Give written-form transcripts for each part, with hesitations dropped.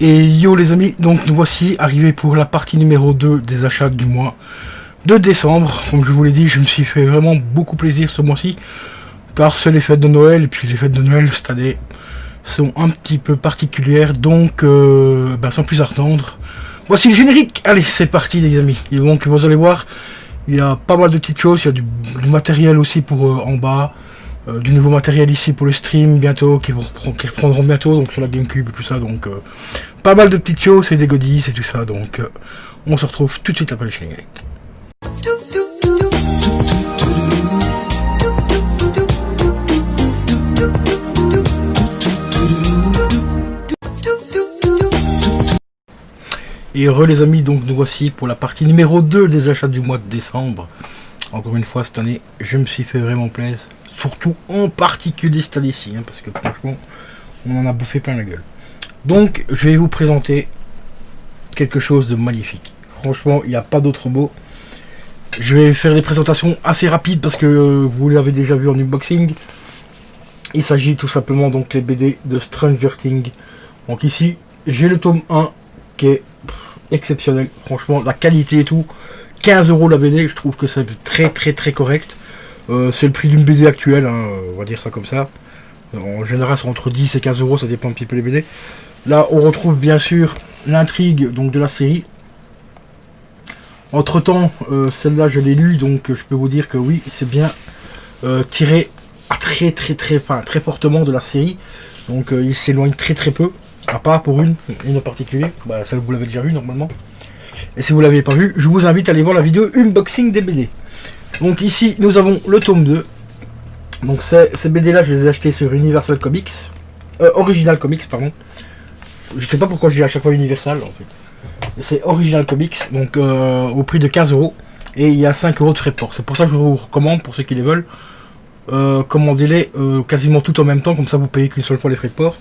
Et yo les amis, donc nous voici arrivés pour la partie numéro 2 des achats du mois de décembre. Comme je vous l'ai dit, je me suis fait vraiment beaucoup plaisir ce mois-ci, car c'est les fêtes de Noël, et puis les fêtes de Noël cette année sont un petit peu particulières, donc sans plus attendre, voici le générique. Allez, c'est parti les amis. Et donc vous allez voir, il y a pas mal de petites choses, il y a du matériel aussi pour en bas, du nouveau matériel ici pour le stream bientôt, qui reprendront bientôt, donc sur la Gamecube et tout ça, donc pas mal de petites choses, et des goodies et tout ça, donc on se retrouve tout de suite après le générique. Et heureux les amis, donc nous voici pour la partie numéro 2 des achats du mois de décembre. Encore une fois cette année, je me suis fait vraiment plaisir. Surtout en particulier cette année-ci, hein, parce que franchement, on en a bouffé plein la gueule. Donc je vais vous présenter quelque chose de magnifique. Franchement, il n'y a pas d'autre mot. Je vais faire des présentations assez rapides parce que vous l'avez déjà vu en unboxing. Il s'agit tout simplement donc les BD de Stranger Things. Donc ici, j'ai le tome 1 qui est exceptionnel. Franchement, la qualité et tout. 15 € la BD, je trouve que c'est très correct. C'est le prix d'une BD actuelle, hein, on va dire ça comme ça. En général, c'est entre 10 et 15 €, ça dépend un petit peu les BD. Là, on retrouve bien sûr l'intrigue donc de la série. Entre temps, celle-là, je l'ai lue, donc je peux vous dire que oui, c'est bien tiré à très fortement de la série. Donc, il s'éloigne très peu, à part pour une en particulier. Bah, ça vous l'avez déjà vu normalement. Et si vous l'avez pas vu, je vous invite à aller voir la vidéo unboxing des BD. Donc ici, nous avons le tome 2. Donc ces BD là, je les ai achetés sur Universal Comics. Original Comics, pardon. Je sais pas pourquoi je dis à chaque fois Universal en fait. C'est Original Comics, donc au prix de 15 €. Et il y a 5 € de frais de port. C'est pour ça que je vous recommande, pour ceux qui les veulent, commandez-les quasiment tout en même temps, comme ça vous payez qu'une seule fois les frais de port.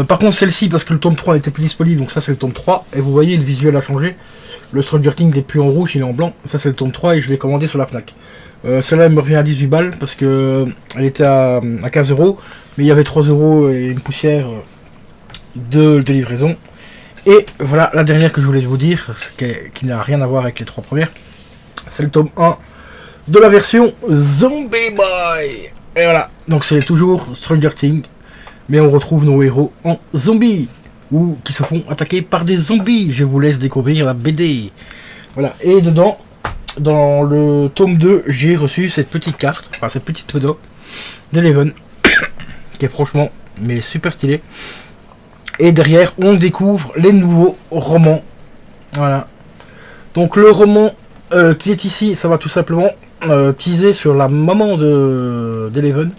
Par contre celle-ci, parce que le tome 3 n'était plus disponible, donc ça c'est le tome 3, et vous voyez le visuel a changé. Le Stranger Things n'est plus en rouge, il est en blanc. Ça c'est le tome 3 et je l'ai commandé sur la Fnac. Celle-là elle me revient à 18 balles parce que elle était à 15 €, mais il y avait 3 € et une poussière de livraison. Et voilà la dernière que je voulais vous dire, qui n'a rien à voir avec les 3 premières. C'est le tome 1 de la version Zombie Boy. Et voilà, donc c'est toujours Stranger Things, mais on retrouve nos héros en zombies, ou qui se font attaquer par des zombies. Je vous laisse découvrir la BD. Voilà, et dedans, dans le tome 2, j'ai reçu cette petite carte, enfin cette petite photo d'Eleven, qui est franchement mais super stylée. Et derrière, on découvre les nouveaux romans. Voilà. Donc le roman qui est ici, ça va tout simplement teaser sur la maman d'Eleven.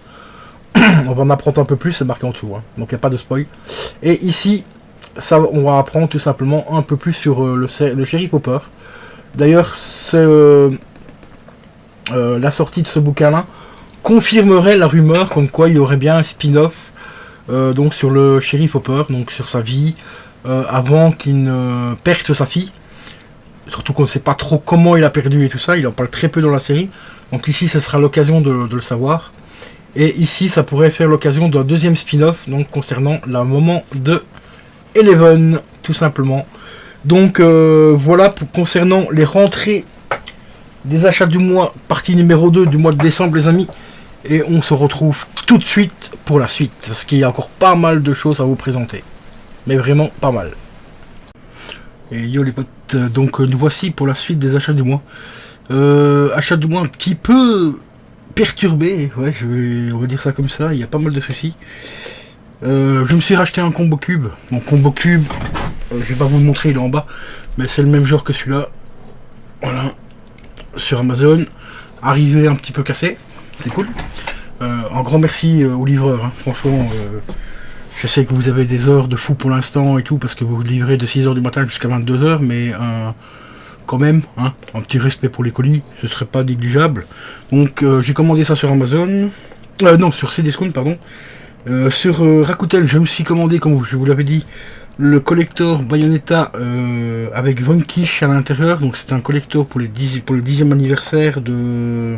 On va en apprendre un peu plus, c'est marqué en dessous, hein. Donc il n'y a pas de spoil. Et ici, ça, on va apprendre tout simplement un peu plus sur le shérif Hopper. D'ailleurs, la sortie de ce bouquin-là confirmerait la rumeur comme quoi il y aurait bien un spin-off donc sur le shérif Hopper, donc sur sa vie, avant qu'il ne perde sa fille. Surtout qu'on ne sait pas trop comment il a perdu et tout ça, il en parle très peu dans la série. Donc ici, ça sera l'occasion de le savoir. Et ici, ça pourrait faire l'occasion d'un deuxième spin-off, donc concernant la maman de Eleven, tout simplement. Donc voilà concernant les rentrées des achats du mois, partie numéro 2 du mois de décembre les amis. Et on se retrouve tout de suite pour la suite, parce qu'il y a encore pas mal de choses à vous présenter. Mais vraiment pas mal. Et yo les potes, donc nous voici pour la suite des achats du mois. Achat du mois un petit peu perturbé, ouais, on va dire ça comme ça, il y a pas mal de soucis. Je me suis racheté un combo cube. Mon combo cube, je vais pas vous le montrer, il est en bas, mais c'est le même genre que celui-là. Voilà, sur Amazon, arrivé un petit peu cassé, c'est cool. Un grand merci au livreur, hein. Franchement, je sais que vous avez des heures de fou pour l'instant et tout, parce que vous livrez de 6 h du matin jusqu'à 22 h, mais quand même, hein, un petit respect pour les colis, ce serait pas négligeable. Donc j'ai commandé ça sur Amazon, non, sur Cdiscount, pardon. Sur Rakuten, je me suis commandé, comme je vous l'avais dit, le collector Bayonetta avec Von Kish à l'intérieur. Donc c'est un collector pour le 10e anniversaire de...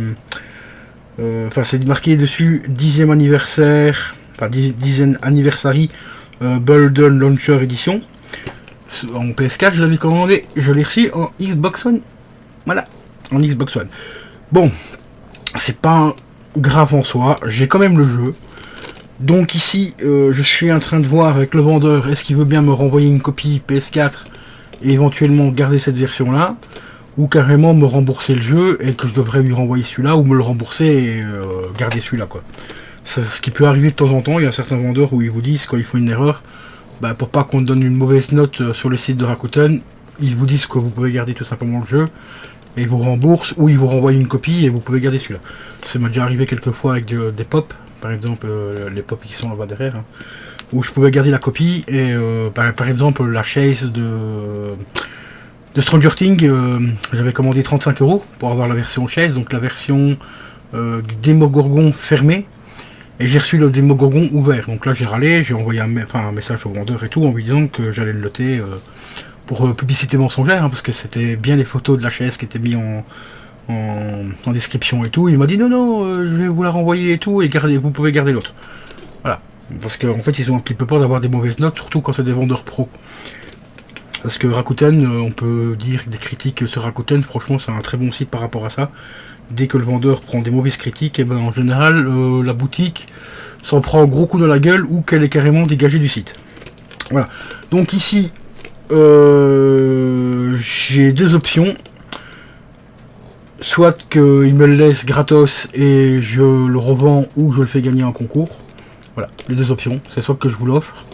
Enfin c'est marqué dessus 10e anniversaire, enfin 10e anniversary Bolden Launcher Edition. En PS4, je l'avais commandé, je l'ai reçu en Xbox One. Voilà, en Xbox One. Bon, c'est pas grave en soi, j'ai quand même le jeu. Donc ici, je suis en train de voir avec le vendeur, est-ce qu'il veut bien me renvoyer une copie PS4 et éventuellement garder cette version-là, ou carrément me rembourser le jeu et que je devrais lui renvoyer celui-là, ou me le rembourser et garder celui-là, quoi. Ce qui peut arriver de temps en temps, il y a certains vendeurs où ils vous disent quand ils font une erreur, bah, pour pas qu'on donne une mauvaise note sur le site de Rakuten, ils vous disent que vous pouvez garder tout simplement le jeu, et ils vous remboursent, ou ils vous renvoient une copie et vous pouvez garder celui-là. Ça m'est déjà arrivé quelques fois avec des pop, par exemple les pop qui sont là-bas derrière, hein, où je pouvais garder la copie, et par exemple la chaise de Stranger Things, j'avais commandé 35 € pour avoir la version chaise, donc la version du Démogorgon fermé, et j'ai reçu le Démogorgon ouvert. Donc là j'ai râlé, j'ai envoyé un message au vendeur et tout en lui disant que j'allais le noter pour publicité mensongère, hein, parce que c'était bien les photos de la chaise qui étaient mis en description et tout. Il m'a dit non, je vais vous la renvoyer et tout, et vous pouvez garder l'autre. Voilà, parce qu'en fait ils ont un petit peu peur d'avoir des mauvaises notes, surtout quand c'est des vendeurs pro. Parce que Rakuten, on peut dire des critiques sur Rakuten, franchement c'est un très bon site par rapport à ça. Dès que le vendeur prend des mauvaises critiques, et ben en général la boutique s'en prend un gros coup dans la gueule ou qu'elle est carrément dégagée du site. Voilà. Donc ici, j'ai deux options. Soit qu'il me le laisse gratos et je le revends, ou je le fais gagner en concours. Voilà, les deux options. C'est soit que je vous l'offre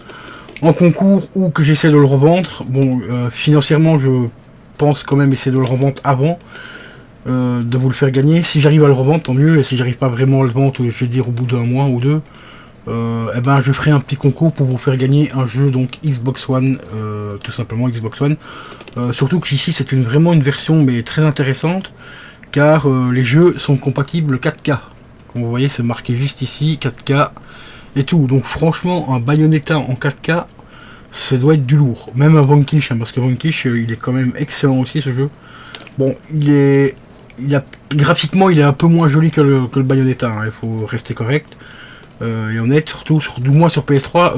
en concours ou que j'essaie de le revendre. Bon, financièrement, je pense quand même essayer de le revendre avant de vous le faire gagner. Si j'arrive à le revendre, tant mieux. Et si j'arrive pas vraiment à le vendre, je vais dire au bout d'un mois ou deux, eh ben je ferai un petit concours pour vous faire gagner un jeu, donc Xbox One, tout simplement Xbox One. Surtout que ici c'est vraiment une version mais très intéressante, car les jeux sont compatibles 4K. Comme vous voyez, c'est marqué juste ici 4K et tout. Donc franchement, un Bayonetta en 4K, ça doit être du lourd. Même un Vanquish, hein, parce que Vanquish, il est quand même excellent aussi ce jeu. Bon, graphiquement, il est un peu moins joli que le Bayonetta, hein, il faut rester correct et honnête, surtout du moins sur PS3.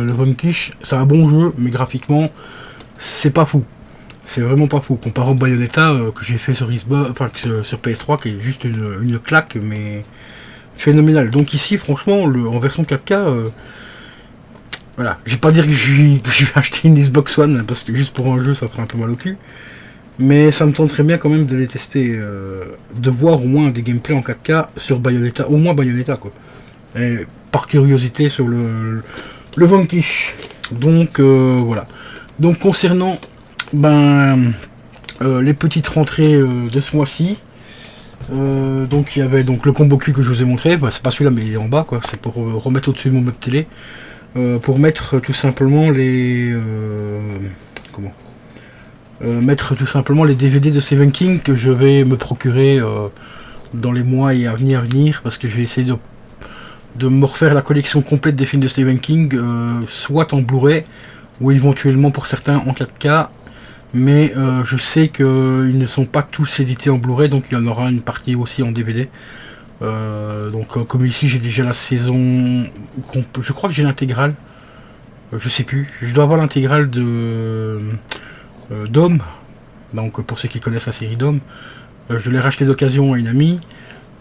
Le Vanquish, c'est un bon jeu, mais graphiquement, c'est pas fou. C'est vraiment pas fou. Comparé au Bayonetta que j'ai fait sur sur PS3, qui est juste une claque, mais phénoménal. Donc ici, franchement, en version 4K, voilà. Je vais pas dire que je vais acheter une Xbox One, parce que juste pour un jeu, ça ferait un peu mal au cul. Mais ça me tenterait bien quand même de les tester, de voir au moins des gameplays en 4K sur Bayonetta, au moins Bayonetta quoi. Et par curiosité sur le Vanquish. Donc voilà. Donc concernant les petites rentrées de ce mois-ci, donc il y avait donc le combo Q que je vous ai montré, c'est pas celui-là mais il est en bas quoi, c'est pour remettre au-dessus de mon meuble télé, pour mettre tout simplement mettre tout simplement les DVD de Stephen King que je vais me procurer dans les mois et à venir, parce que je vais essayer de me refaire la collection complète des films de Stephen King, soit en Blu-ray ou éventuellement pour certains en 4K, mais je sais qu'ils ne sont pas tous édités en Blu-ray, donc il y en aura une partie aussi en DVD. Donc comme ici j'ai déjà la saison, je crois que j'ai l'intégrale, je sais plus, je dois avoir l'intégrale de Dome, donc pour ceux qui connaissent la série Dome, je l'ai racheté d'occasion à une amie.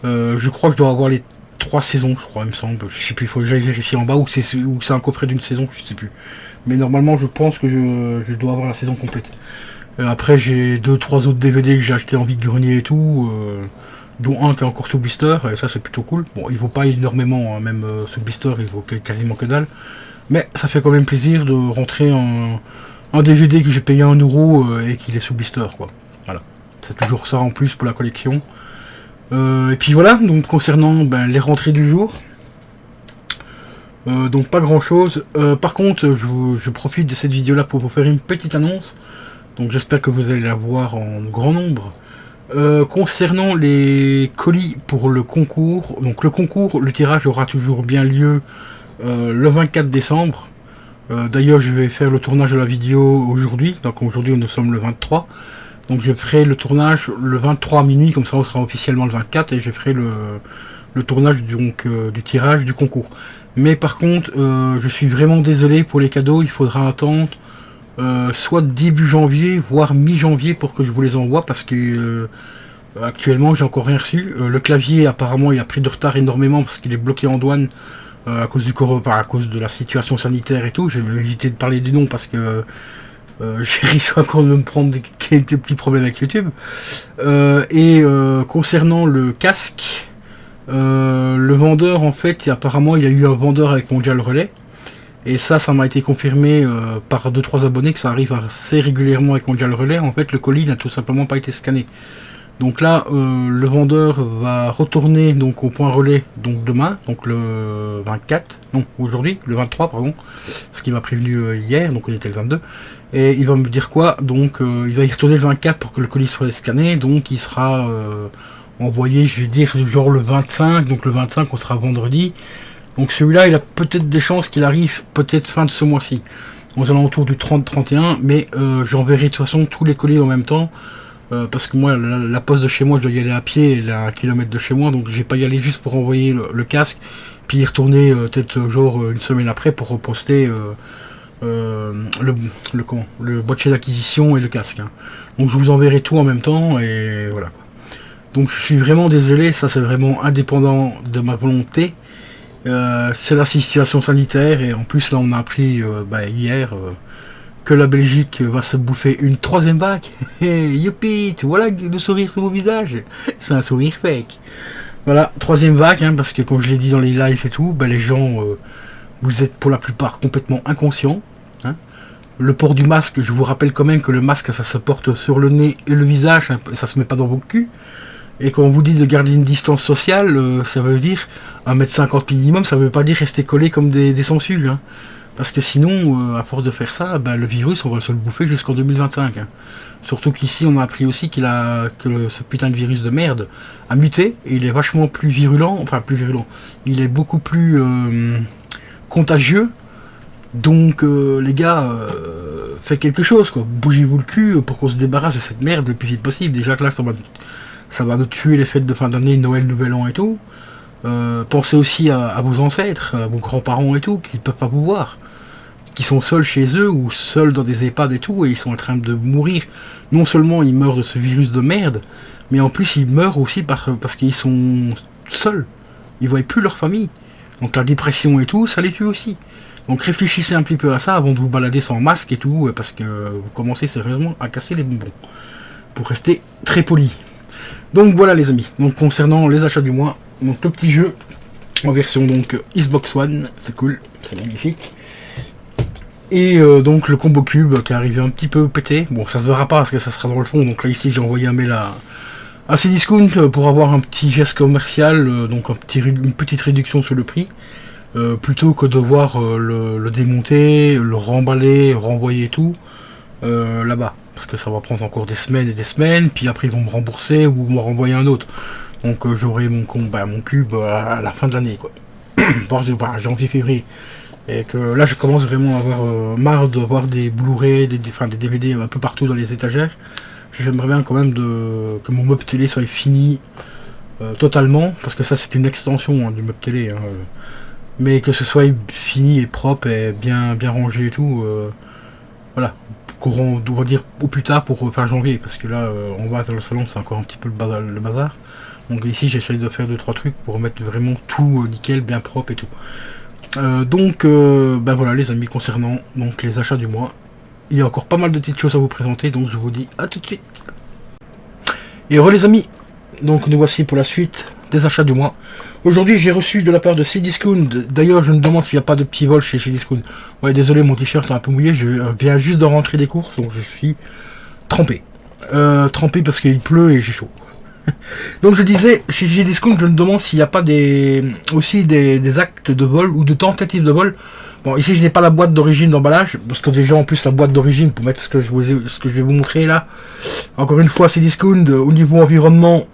Je crois que je dois avoir les 3 saisons, je crois, il me semble, je sais plus, il faut que j'aille vérifier en bas, ou c'est un coffret d'une saison, je sais plus, mais normalement je pense que je dois avoir la saison complète. Après j'ai 2-3 autres DVD que j'ai acheté en vide-grenier et tout, dont un qui est encore sous blister, et ça c'est plutôt cool. Bon, il vaut pas énormément, hein, même sous blister il vaut quasiment que dalle, mais ça fait quand même plaisir de rentrer un DVD que j'ai payé 1 € et qu'il est sous blister quoi. Voilà, c'est toujours ça en plus pour la collection. Et puis voilà, donc concernant les rentrées du jour, donc pas grand chose. Par contre, je profite de cette vidéo là pour vous faire une petite annonce, donc j'espère que vous allez la voir en grand nombre. Concernant les colis pour le concours, donc le tirage aura toujours bien lieu le 24 décembre. D'ailleurs je vais faire le tournage de la vidéo aujourd'hui, donc aujourd'hui nous sommes le 23, donc je ferai le tournage le 23 à minuit, comme ça on sera officiellement le 24, et je ferai le tournage donc du tirage du concours. Mais par contre je suis vraiment désolé pour les cadeaux, il faudra attendre soit début janvier, voire mi-janvier pour que je vous les envoie, parce que actuellement j'ai encore rien reçu. Le clavier apparemment il a pris de retard énormément parce qu'il est bloqué en douane à cause du à cause de la situation sanitaire et tout. Je vais éviter de parler du nom parce que j'ai risque encore de me prendre des petits problèmes avec YouTube. Concernant le casque, le vendeur en fait apparemment il y a eu un vendeur avec Mondial Relais. Et ça m'a été confirmé par 2-3 abonnés que ça arrive assez régulièrement avec Mondial Relais. En fait, le colis n'a tout simplement pas été scanné. Donc là, le vendeur va retourner donc au point relais donc demain, donc le 24, non aujourd'hui, le 23 pardon, ce qui m'a prévenu hier, donc on était le 22. Et il va me dire quoi? Donc il va y retourner le 24 pour que le colis soit scanné, donc il sera envoyé, je vais dire genre le 25, donc le 25 on sera vendredi. Donc celui-là, il a peut-être des chances qu'il arrive peut-être fin de ce mois-ci, aux alentours du 30-31, mais j'enverrai de toute façon tous les colis en même temps, parce que moi, la poste de chez moi, je dois y aller à pied, elle est à 1 km de chez moi, donc je vais pas y aller juste pour envoyer le casque, puis y retourner peut-être genre une semaine après pour reposter le boîtier d'acquisition et le casque. Hein. Donc je vous enverrai tout en même temps, et voilà. Donc je suis vraiment désolé, ça c'est vraiment indépendant de ma volonté. C'est la situation sanitaire et en plus là on a appris hier que la Belgique va se bouffer une 3e vague. Youpi, voilà le sourire sur mon visage, c'est un sourire fake. Voilà, 3e vague, hein, parce que comme je l'ai dit dans les lives et tout, les gens, vous êtes pour la plupart complètement inconscients. Hein. Le port du masque, je vous rappelle quand même que le masque ça se porte sur le nez et le visage, hein, ça se met pas dans vos culs. Et quand on vous dit de garder une distance sociale, ça veut dire 1m50 minimum, ça veut pas dire rester collé comme des sangsues. Hein. Parce que sinon, à force de faire ça, le virus, on va se le bouffer jusqu'en 2025. Hein. Surtout qu'ici, on a appris aussi que ce putain de virus de merde a muté, et il est vachement plus virulent, enfin plus virulent, il est beaucoup plus contagieux. Donc les gars, faites quelque chose, quoi. Bougez-vous le cul pour qu'on se débarrasse de cette merde le plus vite possible. Déjà que là, ça va nous tuer les fêtes de fin d'année, Noël, Nouvel An et tout. Pensez aussi à vos ancêtres, à vos grands-parents et tout, qui ne peuvent pas vous voir. Qui sont seuls chez eux ou seuls dans des EHPAD et tout, et ils sont en train de mourir. Non seulement ils meurent de ce virus de merde, mais en plus ils meurent aussi parce qu'ils sont seuls. Ils ne voient plus leur famille. Donc la dépression et tout, ça les tue aussi. Donc réfléchissez un petit peu à ça avant de vous balader sans masque et tout, parce que vous commencez sérieusement à casser les bonbons. Pour rester très poli. Donc voilà les amis, donc concernant les achats du mois, donc le petit jeu en version donc Xbox One, c'est cool, c'est magnifique. Et donc le combo cube qui est arrivé un petit peu pété, bon ça se verra pas parce que ça sera dans le fond, donc là ici j'ai envoyé un mail à Cdiscount pour avoir un petit geste commercial, donc une petite réduction sur le prix, plutôt que de devoir le démonter, le remballer, renvoyer tout là-bas. Parce que ça va prendre encore des semaines et des semaines, puis après ils vont me rembourser ou me renvoyer un autre. Donc j'aurai mon cube à la fin de l'année, quoi. Janvier-février. Et que là je commence vraiment à avoir marre de voir des Blu-ray, des DVD un peu partout dans les étagères. J'aimerais bien quand même que mon meuble télé soit fini totalement, parce que ça c'est une extension du meuble télé. Hein, mais que ce soit fini et propre et bien rangé et tout. Voilà. Courant, on va dire au plus tard pour fin janvier, parce que là on va dans le salon, c'est encore un petit peu le bazar. Donc ici j'essaye de faire 2-3 trucs pour mettre vraiment tout nickel, bien propre et tout. Donc voilà les amis, concernant donc les achats du mois, il y a encore pas mal de petites choses à vous présenter, donc je vous dis à tout de suite. Et heureux les amis, donc nous voici pour la suite des achats du mois. Aujourd'hui j'ai reçu de la part de Cdiscount, d'ailleurs je me demande s'il n'y a pas de petits vols chez Cdiscount. Ouais désolé, mon t-shirt est un peu mouillé, je viens juste de rentrer des courses, donc je suis trempé. Trempé parce qu'il pleut et j'ai chaud. Donc je disais, chez Cdiscount je me demande s'il n'y a pas aussi des actes de vol ou de tentatives de vol. Bon ici je n'ai pas la boîte d'origine d'emballage, parce que déjà en plus la boîte d'origine, pour mettre ce que je vais vous montrer là, encore une fois Cdiscount au niveau environnement,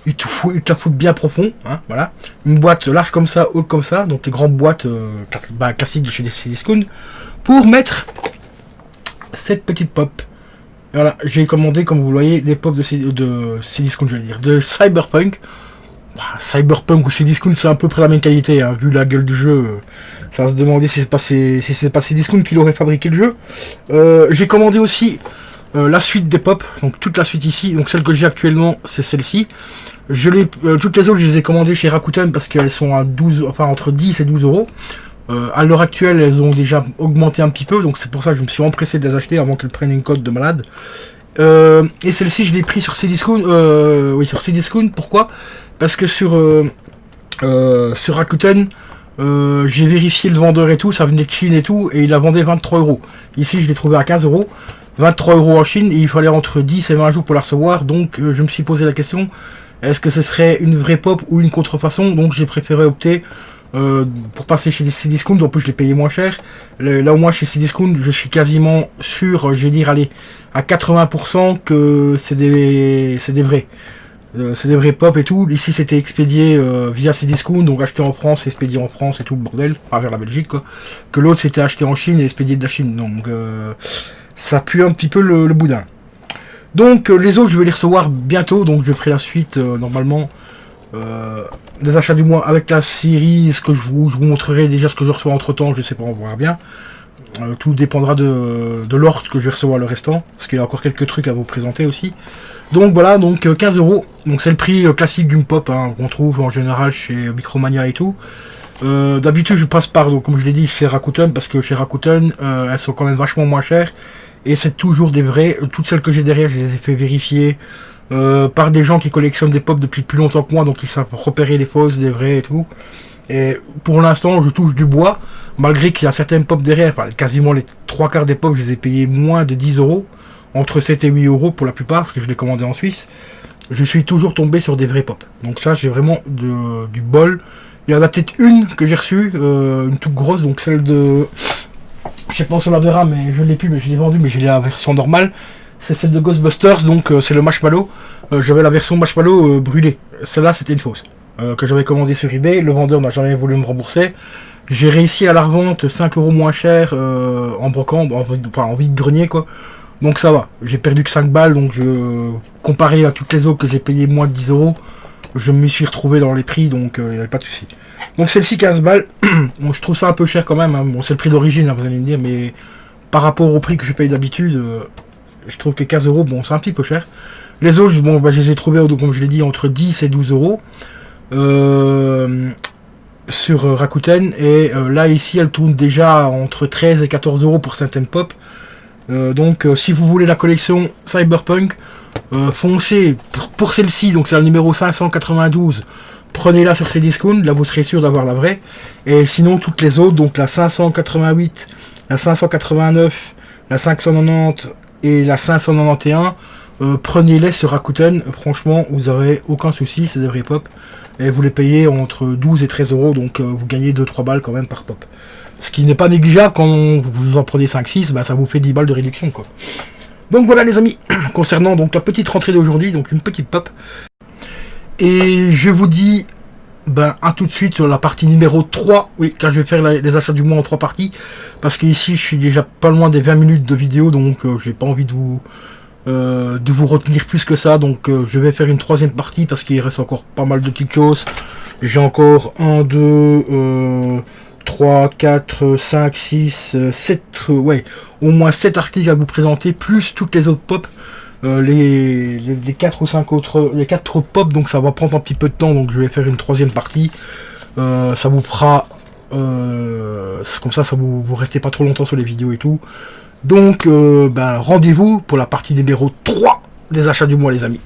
ils te la foutent bien profond, hein, voilà. Une boîte large comme ça, haute comme ça, donc les grandes boîtes classiques de chez Cdiscount, pour mettre cette petite pop. Et voilà, j'ai commandé, comme vous le voyez, les pop de Cdiscount, j'allais dire, de Cyberpunk. Cyberpunk ou Cdiscount, c'est à peu près la même qualité, hein, vu la gueule du jeu. Ça va se demander si c'est pas Cdiscount qui l'aurait fabriqué le jeu. J'ai commandé aussi la suite des pop, donc toute la suite ici, donc celle que j'ai actuellement c'est celle-ci. Toutes les autres je les ai commandées chez Rakuten parce qu'elles sont à 12, enfin entre 10 et 12 euros. À l'heure actuelle elles ont déjà augmenté un petit peu, donc c'est pour ça que je me suis empressé de les acheter avant qu'elles prennent une cote de malade. Et celle-ci je l'ai pris sur Cdiscount, oui sur Cdiscount, pourquoi? Parce que sur Rakuten, j'ai vérifié le vendeur et tout, ça venait de Chine et tout, et il a vendu 23 euros. Ici je l'ai trouvé à 15 euros. 23 euros en Chine, et il fallait entre 10 et 20 jours pour la recevoir, donc je me suis posé la question, est-ce que ce serait une vraie pop ou une contrefaçon? Donc j'ai préféré opter pour passer chez Cdiscount, en plus je l'ai payé moins cher. Là au moins chez Cdiscount, je suis quasiment sûr, je vais dire, allez, à 80% que c'est des vrais. C'est des vrais pop et tout. Ici c'était expédié via Cdiscount, donc acheté en France, expédié en France et tout le bordel, pas vers la Belgique quoi. Que l'autre c'était acheté en Chine et expédié de la Chine, donc ça pue un petit peu le boudin. Donc les autres je vais les recevoir bientôt, donc je ferai la suite normalement des achats du mois avec la série, ce que je vous montrerai déjà ce que je reçois entre temps, je sais pas, on verra bien. Tout dépendra de l'ordre que je vais recevoir le restant, parce qu'il y a encore quelques trucs à vous présenter aussi. Donc voilà, donc 15 euros, donc c'est le prix classique d'une pop hein, qu'on trouve en général chez Micromania et tout. D'habitude je passe par, donc, comme je l'ai dit, chez Rakuten, parce que chez Rakuten elles sont quand même vachement moins chères. Et c'est toujours des vrais. Toutes celles que j'ai derrière, je les ai fait vérifier par des gens qui collectionnent des pop depuis plus longtemps que moi, donc ils savent repérer les fausses, des vrais et tout. Et pour l'instant, je touche du bois, malgré qu'il y a certaines pop derrière. Enfin, quasiment les 3/4 des pop, je les ai payés moins de 10 euros, entre 7 et 8 euros pour la plupart, parce que je les commandais en Suisse. Je suis toujours tombé sur des vrais pop. Donc ça, j'ai vraiment du bol. Il y en a peut-être une que j'ai reçue, une toute grosse, donc celle de... Je sais pas si on la verra, mais je l'ai plus, mais je l'ai vendu, mais j'ai la version normale. C'est celle de Ghostbusters, donc c'est le marshmallow. J'avais la version marshmallow brûlée. Celle-là, c'était une fausse. Que j'avais commandée sur eBay. Le vendeur n'a jamais voulu me rembourser. J'ai réussi à la revente 5 euros moins cher en brocant, en vide-grenier, quoi. Donc ça va. J'ai perdu que 5 balles, donc comparé à toutes les autres que j'ai payé moins de 10 euros, je me suis retrouvé dans les prix, donc il n'y avait pas de souci. Donc celle-ci 15 balles, bon, je trouve ça un peu cher quand même, hein. Bon c'est le prix d'origine, hein, vous allez me dire, mais par rapport au prix que je paye d'habitude, je trouve que 15 euros, bon c'est un petit peu cher. Les autres, bon bah, je les ai trouvés, comme je l'ai dit, entre 10 et 12 euros sur Rakuten, et là ici elle tourne déjà entre 13 et 14 euros pour certaines pop. Donc si vous voulez la collection Cyberpunk, foncez pour celle-ci, donc c'est le numéro 592. Prenez-la sur Cdiscount, là vous serez sûr d'avoir la vraie. Et sinon toutes les autres, donc la 588, la 589, la 590 et la 591, prenez-les sur Rakuten. Franchement vous aurez aucun souci, c'est des vrais pop. Et vous les payez entre 12 et 13 euros, donc vous gagnez 2-3 balles quand même par pop. Ce qui n'est pas négligeable quand vous en prenez 5-6, bah, ça vous fait 10 balles de réduction quoi. Donc voilà les amis, concernant donc la petite rentrée d'aujourd'hui, donc une petite pop. Et je vous dis à tout de suite sur la partie numéro 3, oui, car je vais faire les achats du mois en 3 parties, parce qu'ici je suis déjà pas loin des 20 minutes de vidéo, donc j'ai pas envie de vous retenir plus que ça, donc je vais faire une troisième partie, parce qu'il reste encore pas mal de petites choses. J'ai encore 1, 2, 3, 4, 5, 6, 7, ouais, au moins 7 articles à vous présenter, plus toutes les autres pop. Les 4 ou 5 autres, les 4 pop, donc ça va prendre un petit peu de temps, donc je vais faire une troisième partie. Ça vous fera comme ça vous restez pas trop longtemps sur les vidéos et tout. Donc rendez-vous pour la partie numéro 3 des achats du mois les amis.